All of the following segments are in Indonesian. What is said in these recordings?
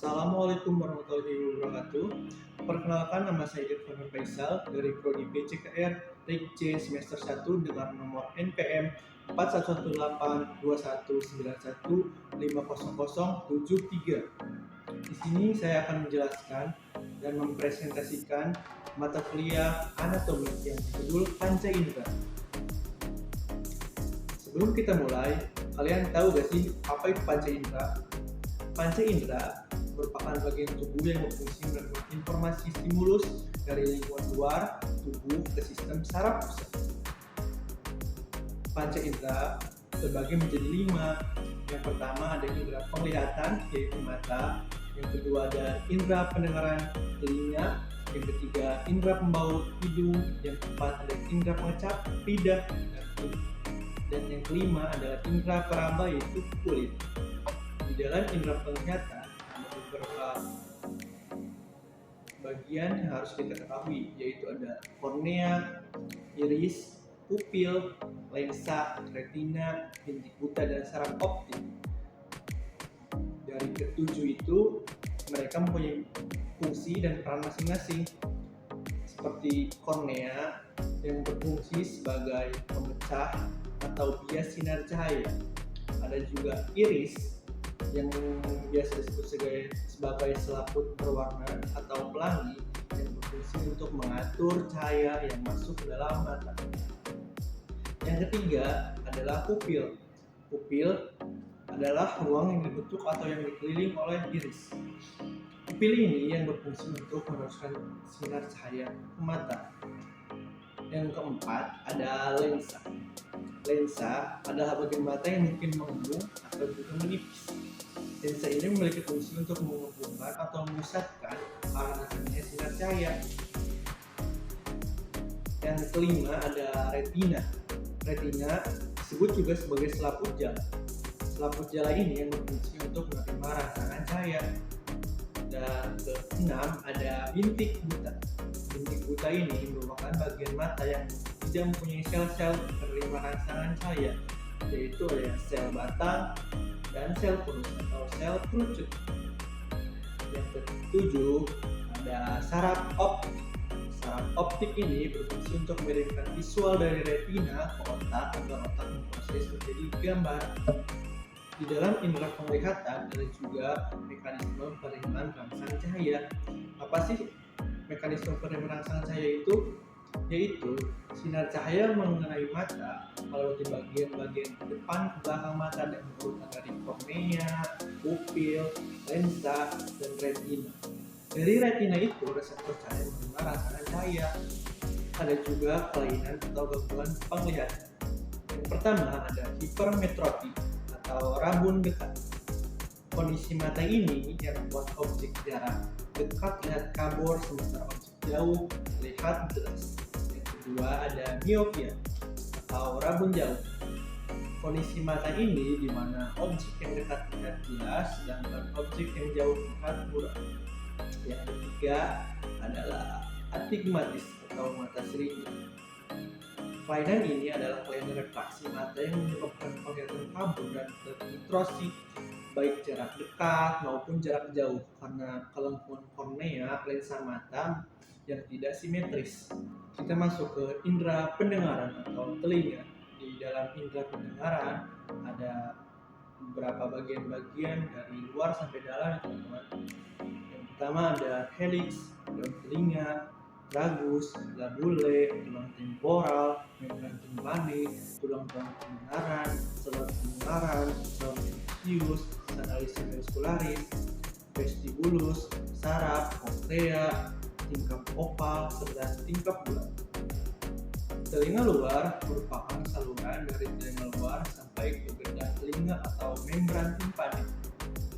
Assalamualaikum warahmatullahi wabarakatuh. Perkenalkan, nama saya Irfan Faisal dari Prodi BCKR Rik semester 1 dengan nomor NPM 41182191500073. Di sini saya akan menjelaskan dan mempresentasikan mata kuliah anatomi yang berjudul Panca Indera. Sebelum kita mulai, kalian tahu gak sih apa itu panca indera? Panca indera merupakan bagian tubuh yang berfungsi menerima informasi stimulus dari lingkungan luar tubuh ke sistem saraf pusat. Panca indera terbagi menjadi 5. Yang pertama ada indera penglihatan, yaitu mata. Yang kedua ada indera pendengaran, telinga. Yang ketiga indera pembau, hidung. Yang keempat ada indera pengecap, lidah, dan kulit. Dan yang kelima adalah indera peraba, yaitu kulit. Di dalam indera penglihatan ada beberapa bagian yang harus kita ketahui, yaitu ada kornea, iris, pupil, lensa, retina, bintik buta, dan saraf optik. Dari ketujuh itu, mereka mempunyai fungsi dan peran masing-masing. Seperti kornea yang berfungsi sebagai pemecah atau bias sinar cahaya. Ada juga iris yang biasa disebut sebagai selaput berwarna atau pelangi yang berfungsi untuk mengatur cahaya yang masuk ke dalam mata. Yang ketiga adalah pupil. Pupil adalah ruang yang dibentuk atau yang dikelilingi oleh iris. Pupil ini yang berfungsi untuk meneruskan sinar cahaya ke mata. Yang keempat ada lensa. Lensa adalah bagian mata yang mungkin mengembung atau juga menipis. Lensa ini memiliki fungsi untuk menghubungkan atau memusatkan arah datangnya sinar cahaya. Yang kelima ada retina. Retina disebut juga sebagai selaput jala. Selaput jala ini yang berfungsi untuk menerima rangsangan cahaya. Dan keenam ada bintik buta. Bintik buta ini merupakan bagian mata yang tidak mempunyai sel-sel penerima rangsangan cahaya, yaitu ada sel batang dan sel purus atau sel kerucut. Yang ketujuh ada saraf optik. Saraf optik ini berfungsi untuk mengirimkan visual dari retina ke otak agar otak memproses menjadi gambar. Di dalam indera penglihatan ada juga mekanisme penerimaan rangsangan cahaya. Apa sih mekanisme penerimaan rangsangan cahaya itu? Yaitu sinar cahaya mengenai mata melalui bagian-bagian depan ke belakang mata dan berurutan dari kornea, pupil, lensa, dan retina. Dari retina itu reseptor cahaya menerima rangsangan cahaya. Ada juga kelainan atau gangguan penglihatan. Yang pertama ada hipermetropi atau rabun dekat. Kondisi mata ini yang membuat objek jarak dekat lihat kabur sementara objek jauh terlihat jelas. Yang kedua ada miopia atau rabun jauh. Kondisi mata ini di mana objek yang dekat terlihat jelas sedangkan objek yang jauh terlihat buram. Yang ketiga adalah astigmatis atau mata seringai. Kelainan ini adalah kelainan refraksi mata yang menyebabkan penglihatan kabur dan terdistraksi baik jarak dekat maupun jarak jauh karena kelengkungan kornea lensa mata yang tidak simetris. Kita masuk ke indera pendengaran atau telinga. Di dalam indera pendengaran ada beberapa bagian-bagian dari luar sampai dalam, teman-teman. Yang pertama ada helix, daun telinga, tragus, labule, tulang temporal, membran timpani, tulang-tulang pendengaran, saluran pendengaran, saluran episius, sanalis muscularis, vestibulus, saraf, kokrea, tingkap oval, serta tingkap bulat. Telinga luar merupakan saluran dari telinga luar sampai ke gendang telinga atau membran timpani.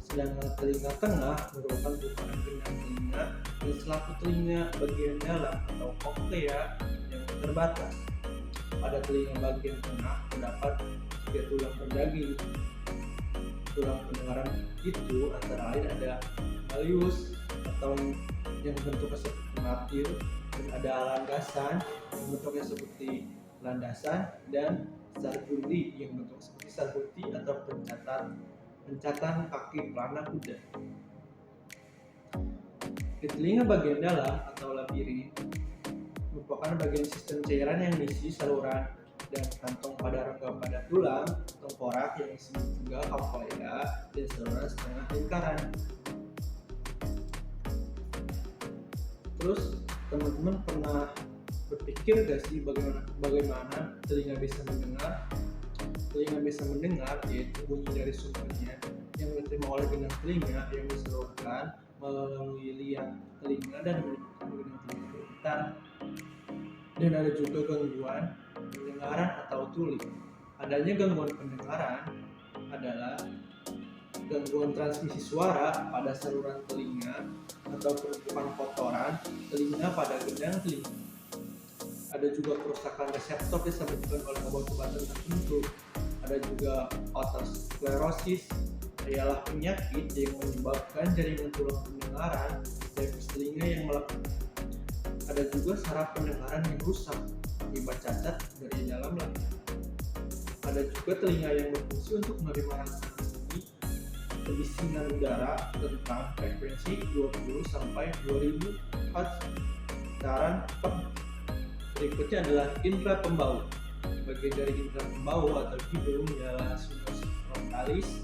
Sedangkan telinga tengah merupakan bukaan gendang telinga dan selaput telinga bagian dalam atau koklea yang terbatas. Pada telinga bagian tengah terdapat 3 tulang berdaging. Tulang pendengaran itu antara lain ada malleus atau yang bentuknya seperti martir, dan ada landasan yang bentuknya seperti landasan, dan sargundi yang bentuknya seperti sarguti atau pencatan kaki pelana kuda. Di telinga bagian dalam atau labirin merupakan bagian sistem cairan yang diisi saluran dan kantong pada rongga pada tulang, tengkorak yang disebut juga cochlea dan saluran setengah lingkaran. Terus teman-teman pernah berpikir gak sih bagaimana telinga bisa mendengar? Telinga bisa mendengar yaitu bunyi dari sumbernya yang diterima oleh gendang telinga yang disalurkan melalui liang telinga dan menyebabkan gendang telinga bergetar. Dan ada juga gangguan pendengaran atau tuli. Adanya gangguan pendengaran adalah gangguan transmisi suara pada saluran telinga atau penumpukan kotoran telinga pada gendang telinga. Ada juga kerusakan reseptor disebabkan oleh obat-obatan tertentu. Ada juga otosklerosis, ialah penyakit yang menyebabkan jaringan tulang pendengaran dari telinga yang melekat. Ada juga saraf pendengaran yang rusak akibat cacat dari dalam leher. Ada juga telinga yang berfungsi untuk menerima rangsangan bunyi kebisingan udara tentang frekuensi 20 sampai 2000 Hz getaran per. Berikutnya adalah indera pembau. Bagian dari indera pembau atau hidung ialah sinus frontalis,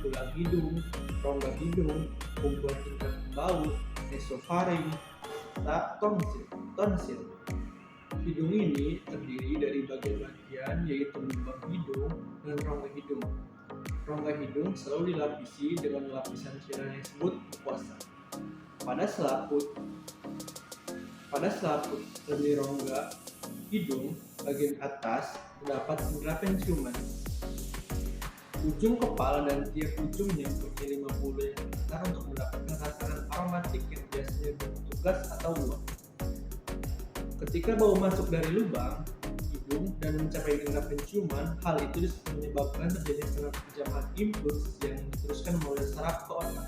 tulang hidung, rongga hidung, kumpulan indera pembau, esofaring, tonsil. Hidung ini terdiri dari bagian-bagian yaitu lubang hidung dan rongga hidung. Rongga hidung selalu dilapisi dengan lapisan cairan yang disebut mukosa. Pada selaput lebih rongga hidung bagian atas terdapat indera penciuman. Ujung kepala dan tiap ujungnya mempunyai 50 yang besar untuk mendapatkan rangsangan aromatik yang biasanya bertugas atau buah. Ketika bau masuk dari lubang hidung dan mencapai indera penciuman, hal itu menyebabkan terjadinya penjaman impuls yang diteruskan melalui saraf ke otak.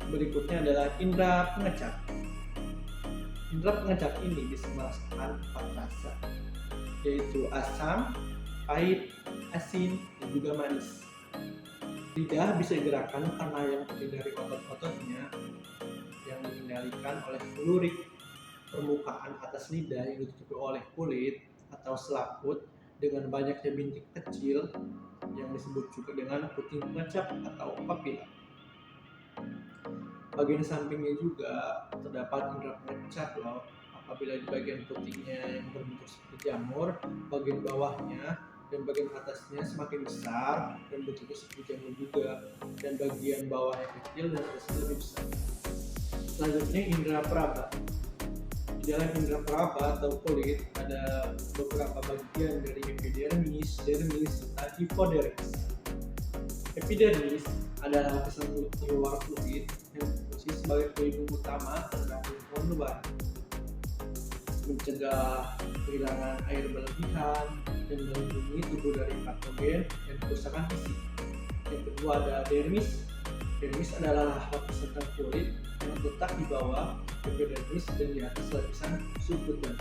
Berikutnya adalah indera pengecap. Indera pengecap ini bisa merasakan 4 rasa, yaitu asam, pahit, asin, dan juga manis. Lidah bisa digerakkan karena yang terdiri dari otot-ototnya yang dikendalikan oleh lurik. Permukaan atas lidah yang ditutupi oleh kulit atau selaput dengan banyaknya bintik kecil yang disebut juga dengan puting pengecap atau papila. Bagian sampingnya juga terdapat indera pengecap loh. Apabila di bagian putingnya yang berbentuk seperti jamur, bagian bawahnya dan bagian atasnya semakin besar dan bentuknya seperti jamur juga, dan bagian bawahnya kecil dan atasnya lebih besar. Selanjutnya indera peraba. Di dalam indera peraba atau kulit ada beberapa bagian dari epidermis, dermis, serta hipodermis. Epidermis adalah lapisan kulit luar kulit yang berfungsi sebagai pelindung utama terhadap lingkungan luar, mencegah kehilangan air berlebihan dan melindungi tubuh dari patogen dan kerusakan fisik. Yang kedua ada dermis. Dermis adalah lapisan kulit yang terletak di bawah epidermis dan di atas lapisan subkutan.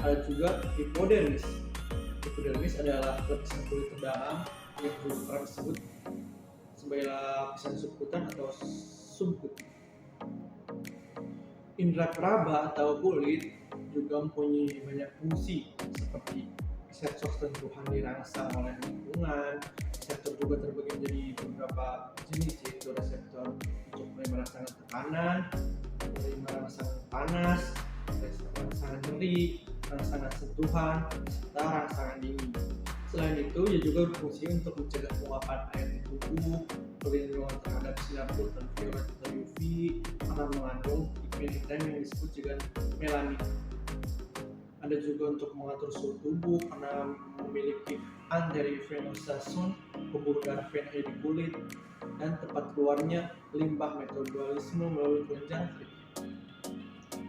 Ada juga hipodermis. Hipodermis adalah lapisan kulit terdalam yang berperan disebut sebagai lapisan subkutan atau subkut. Indera peraba atau kulit juga mempunyai banyak fungsi seperti reseptor sentuhan dirangsang oleh lingkungan. Reseptor juga terbagi menjadi beberapa jenis, yaitu reseptor untuk merasakan tekanan, rangsangan panas, rangsangan nyeri, rangsangan sentuhan, serta rangsangan dingin. Selain itu, ia juga berfungsi untuk mencegah penguapan air di tubuh, perlindungan terhadap sinar ultraviolet atau UV, karena mengandung pigmen hitam yang disebut juga melanin. Ada juga untuk mengatur suhu tubuh karena memiliki anterior-venosa zone, pembuluh darah vena di kulit, dan tempat keluarnya limbah metabolisme melalui kelenjar kulit.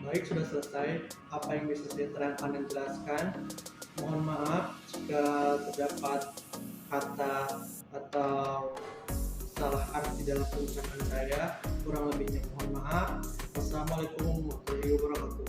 Baik, sudah selesai apa yang bisa saya terangkan dan jelaskan. Mohon maaf jika terdapat kata atau salah arti dalam pengucapan saya. Kurang lebihnya mohon maaf. Wassalamualaikum warahmatullahi wabarakatuh.